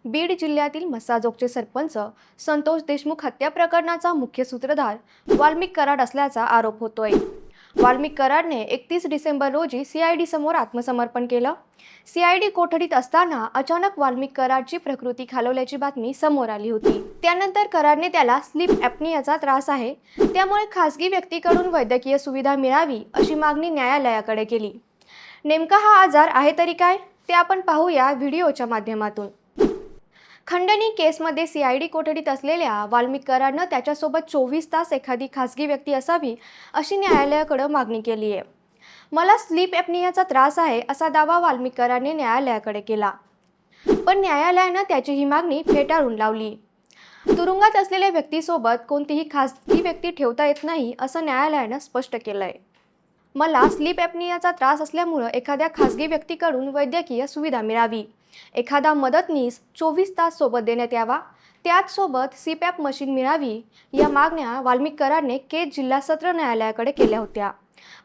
बीड जिल्ह्यातील मस्साजोगचे सरपंच संतोष देशमुख हत्या प्रकरणाचा मुख्य सूत्रधार वाल्मिक कराड असल्याचा आरोप होतोय। वाल्मिक कराडने 31 डिसेंबर रोजी सीआयडी समोर आत्मसमर्पण केलं। सीआयडी कोठडीत असताना अचानक वाल्मिक कराडची प्रकृती खालवल्याची बातमी समोर आली होती। त्यानंतर कराडने त्याला स्लीप ॲपनियाचा त्रास आहे, त्यामुळे खासगी व्यक्तीकडून वैद्यकीय सुविधा मिळावी अशी मागणी न्यायालयाकडे केली। नेमका हा आजार आहे तरी काय ते आपण पाहूया व्हिडिओच्या माध्यमातून। खंडणी केसमध्ये सीआयडी कोठडीत असलेल्या वाल्मिक कराडनं त्याच्यासोबत 24 तास एखादी खासगी व्यक्ती असावी अशी न्यायालयाकडे मागणी केली आहे। मला स्लीप ॲपनियाचा त्रास आहे असा दावा वाल्मिक कराडने न्यायालयाकडे केला, पण न्यायालयानं त्याची ही मागणी फेटाळून लावली। तुरुंगात असलेल्या व्यक्तीसोबत कोणतीही खासगी व्यक्ती ठेवता येत नाही असं न्यायालयानं स्पष्ट केलंय। मला स्लीप ॲपनियाचा त्रास असल्यामुळे एखाद्या खासगी व्यक्तीकडून वैद्यकीय सुविधा मिळावी, एखादा मदतनीस 24 तास सोबत देण्यात यावा, त्याचसोबत सीपॅप मशीन मिळावी या मागण्या वाल्मिक कराडने केज जिल्हा सत्र न्यायालयाकडे केल्या होत्या।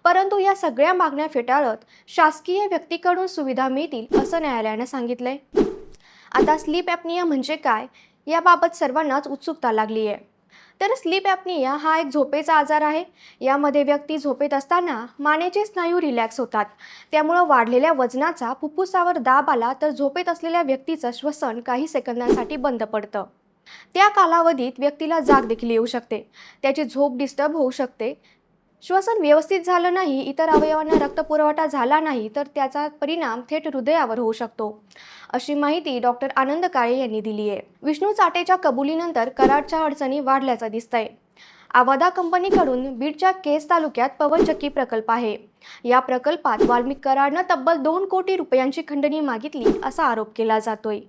परंतु या सगळ्या मागण्या फेटाळत शासकीय व्यक्तीकडून सुविधा मिळतील असं न्यायालयानं सांगितलंय। आता स्लीप ॲपनिया म्हणजे काय याबाबत सर्वांनाच उत्सुकता लागली आहे। तर स्लीप ॲपनिया हा एक झोपेचा आजार आहे। यामध्ये व्यक्ती झोपेत असताना मानेचे स्नायू रिलॅक्स होतात, त्यामुळे वाढलेल्या वजनाचा फुफ्फुसावर दाब आला तर झोपेत असलेल्या व्यक्तीचं श्वसन काही सेकंदांसाठी बंद पडतं। त्या कालावधीत व्यक्तीला जाग देखील येऊ शकते, त्याची झोप डिस्टर्ब होऊ शकते। श्वसन व्यवस्थित झालं नाही, इतर अवयवांना रक्तपुरवठा झाला नाही तर त्याचा परिणाम थेट हृदयावर होऊ शकतो, अशी माहिती डॉक्टर आनंद काळे यांनी दिली आहे। विष्णू चाटेच्या कबुलीनंतर कराडच्या अडचणी वाढल्याचं दिसतंय। आवादा कंपनीकडून बीडच्या केज तालुक्यात पवनचक्की प्रकल्प आहे। या प्रकल्पात वाल्मिक कराडनं तब्बल 2 कोटी रुपयांची खंडणी मागितली असा आरोप केला जातोय।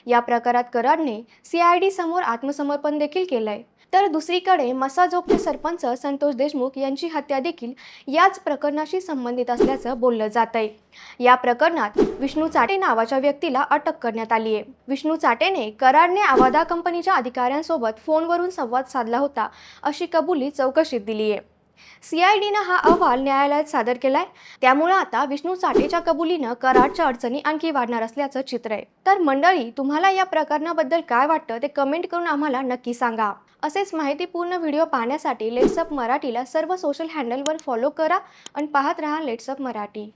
या प्रकारात कराडने सीआयडी समोर आत्मसमर्पण देखील केलंय। तर दुसरीकडे मस्साजोगचे सरपंच संतोष देशमुख यांची हत्या देखील याच प्रकरणाशी संबंधित असल्याचं बोललं जातंय। या प्रकरणात विष्णू चाटे नावाच्या व्यक्तीला अटक करण्यात आली आहे। विष्णू चाटेने कराडने आवादा कंपनीच्या अधिकाऱ्यांसोबत फोनवरून संवाद साधला होता अशी कबुली चौकशीत दिली आहे। सीआयडीनं हा अहवाल न्यायालयात सादर केलाय, त्यामुळे आता विष्णू चाटेच्या कबुलीनं कराडच्या अडचणी आणखी वाढणार असल्याचं चित्र आहे। तर मंडळी, तुम्हाला या प्रकरणाबद्दल काय वाटतं ते कमेंट करून आम्हाला नक्की सांगा। असेच माहितीपूर्ण व्हिडिओ पाहण्यासाठी लेट्स अप मराठीला सर्व सोशल हँडलवर फॉलो करा आणि पाहत रहा लेट्स अप मराठी।